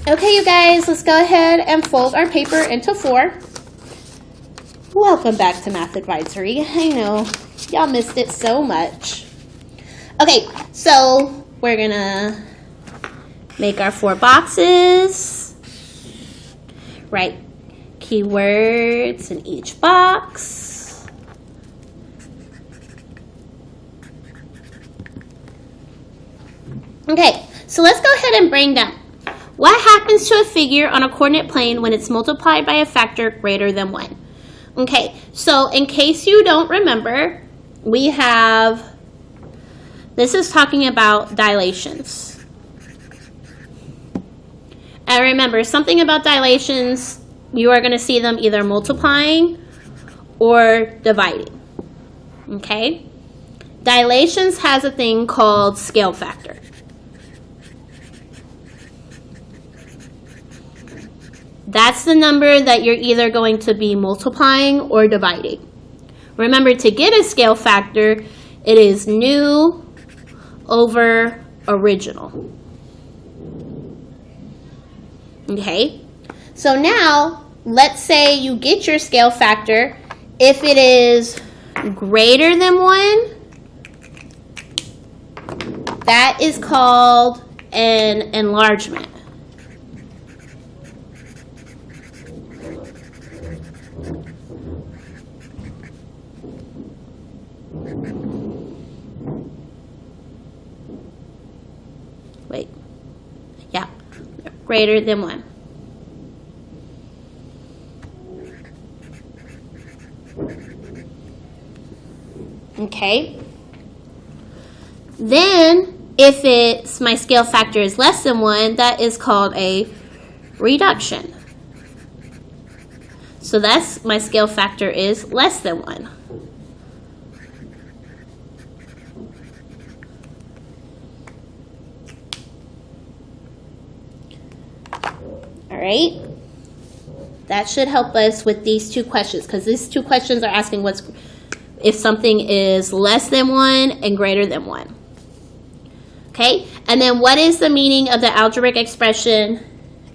Okay, you guys, let's go ahead and fold our paper into 4. Welcome back to Math Advisory. I know, y'all missed it so much. Okay, so we're gonna make our 4 boxes. Write keywords in each box. Okay, so let's go ahead and bring down. What happens to a figure on a coordinate plane when it's multiplied by a factor greater than 1? Okay, so in case you don't remember, we have, this is talking about dilations. And remember, something about dilations, you are going to see them either multiplying or dividing. Okay? Dilations has a thing called scale factor. That's the number that you're either going to be multiplying or dividing. Remember, to get a scale factor, it is new over original. Okay? So now, let's say you get your scale factor. If it is greater than 1, that is called an enlargement. Wait, yeah, greater than 1. Okay. Then, if it's my scale factor is less than 1, that is called a reduction. So that's my scale factor is less than 1. All right. That should help us with these 2 questions, because these 2 questions are asking what's if something is less than 1 and greater than 1. Okay, and then what is the meaning of the algebraic expression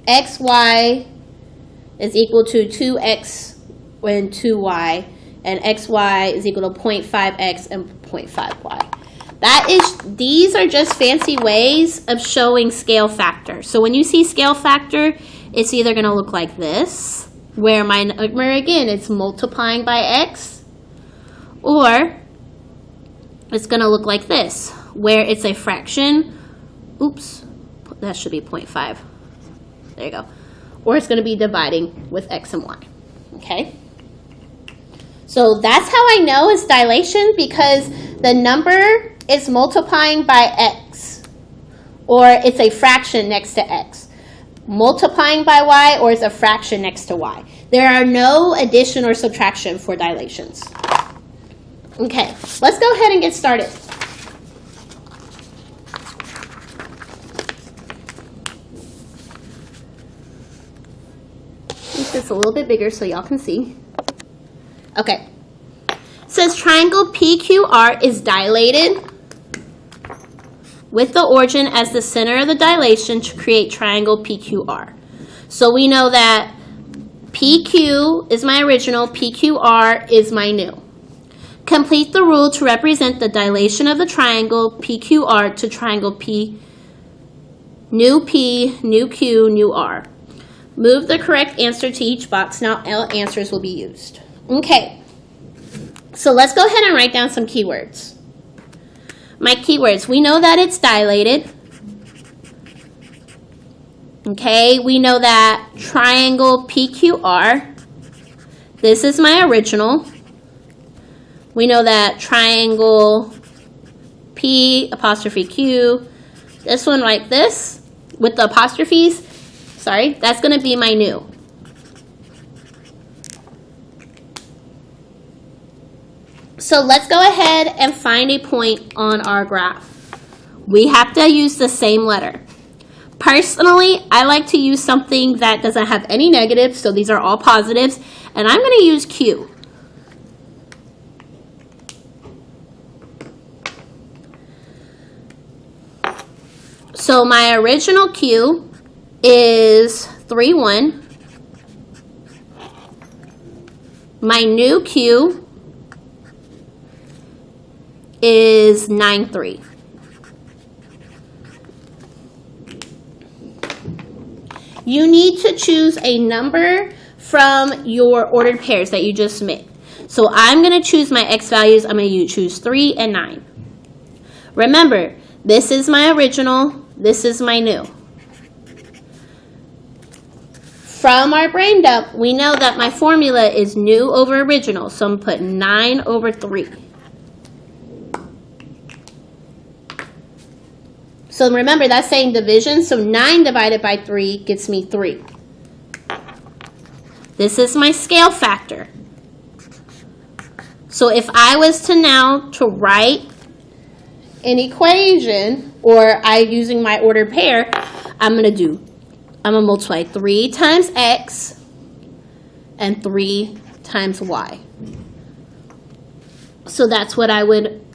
xy is equal to 2x and 2y, and xy is equal to 0.5x and 0.5y? These are just fancy ways of showing scale factor. So when you see scale factor, it's either going to look like this, where again, it's multiplying by x, or it's going to look like this, where it's a fraction. Oops, that should be 0.5. There you go. Or it's going to be dividing with x and y. Okay? So that's how I know it's dilation, because the number is multiplying by x, or it's a fraction next to x. Multiplying by y, or it's a fraction next to y. There are no addition or subtraction for dilations. Okay, let's go ahead and get started. Make this a little bit bigger so y'all can see. Okay. It says triangle PQR is dilated with the origin as the center of the dilation to create triangle PQR. So we know that PQ is my original, PQR is my new. Complete the rule to represent the dilation of the triangle PQR to triangle P, new Q, new R. Move the correct answer to each box. Now all answers will be used. Okay, so let's go ahead and write down some keywords. My keywords, we know that it's dilated. Okay, we know that triangle PQR, this is my original. We know that triangle P apostrophe Q, this one like this with the apostrophes, sorry, that's going to be my new. So let's go ahead and find a point on our graph. We have to use the same letter. Personally, I like to use something that doesn't have any negatives, so these are all positives, and I'm going to use Q. So my original Q is 3, 1. My new Q is 9, 3. You need to choose a number from your ordered pairs that you just made. So I'm going to choose my X values. I'm going to choose 3 and 9. Remember, this is my original, this is my new. From our brain dump, we know that my formula is new over original. So I'm going to put 9 over 3. So remember, that's saying division. So 9 divided by 3 gets me 3. This is my scale factor. So if I was to write an equation, or using my ordered pair, I'm going to multiply 3 times X and 3 times Y. So that's what I would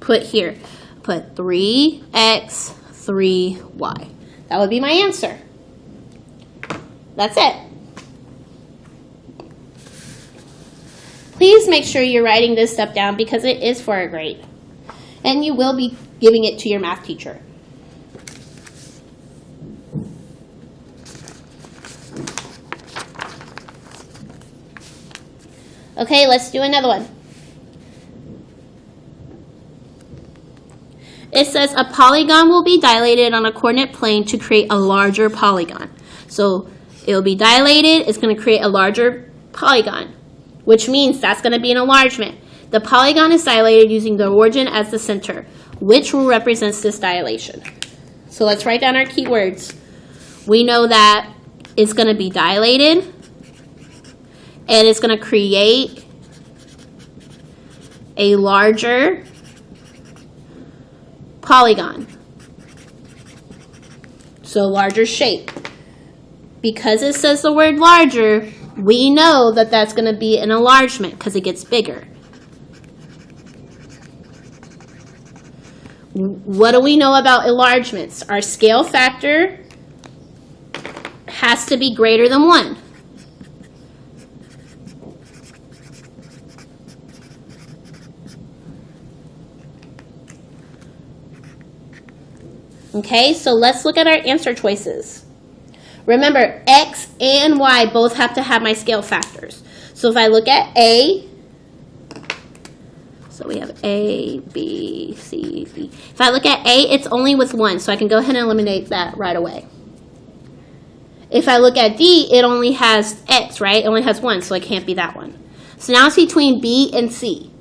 put here. Put 3X, 3Y. That would be my answer. That's it. Please make sure you're writing this stuff down because it is for a grade. And you will be giving it to your math teacher. Okay, let's do another one. It says a polygon will be dilated on a coordinate plane to create a larger polygon. So it will be dilated, it's going to create a larger polygon, which means that's going to be an enlargement. The polygon is dilated using the origin as the center. Which rule represents this dilation? So let's write down our keywords. We know that it's going to be dilated, and it's going to create a larger polygon. So larger shape. Because it says the word larger, we know that that's going to be an enlargement because it gets bigger. What do we know about enlargements? Our scale factor has to be greater than 1. Okay, so let's look at our answer choices. Remember, X and Y both have to have my scale factors. So if I look at A, so we have A, B, C, D. If I look at A, it's only with 1, so I can go ahead and eliminate that right away. If I look at D, it only has X, right? It only has 1, so it can't be that one. So now it's between B and C.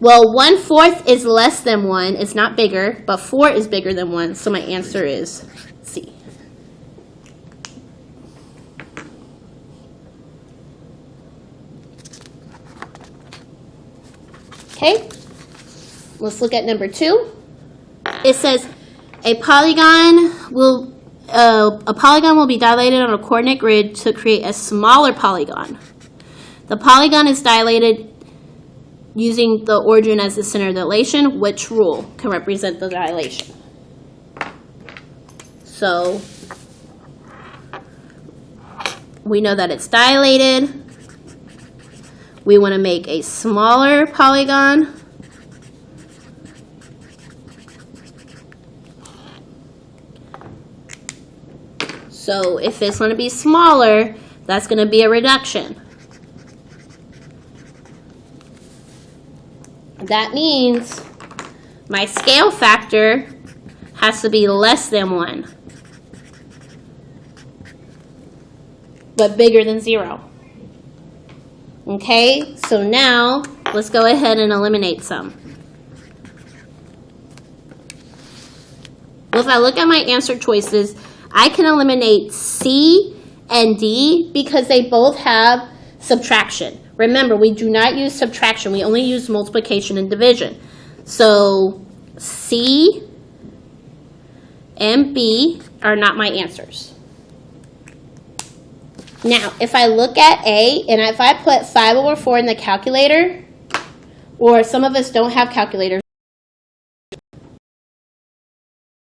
Well, 1/4 is less than 1. It's not bigger, but 4 is bigger than 1, so my answer is C. Okay, let's look at number 2. It says a polygon will be dilated on a coordinate grid to create a smaller polygon. The polygon is dilated using the origin as the center of dilation. Which rule can represent the dilation? So we know that it's dilated. We want to make a smaller polygon. So if it's going to be smaller, that's going to be a reduction. That means my scale factor has to be less than 1, but bigger than 0. Okay, so now let's go ahead and eliminate some. Well, if I look at my answer choices, I can eliminate C and D because they both have subtraction. Remember, we do not use subtraction. We only use multiplication and division. So C and B are not my answers. Now, if I look at A, and if I put 5/4 in the calculator, or some of us don't have calculators,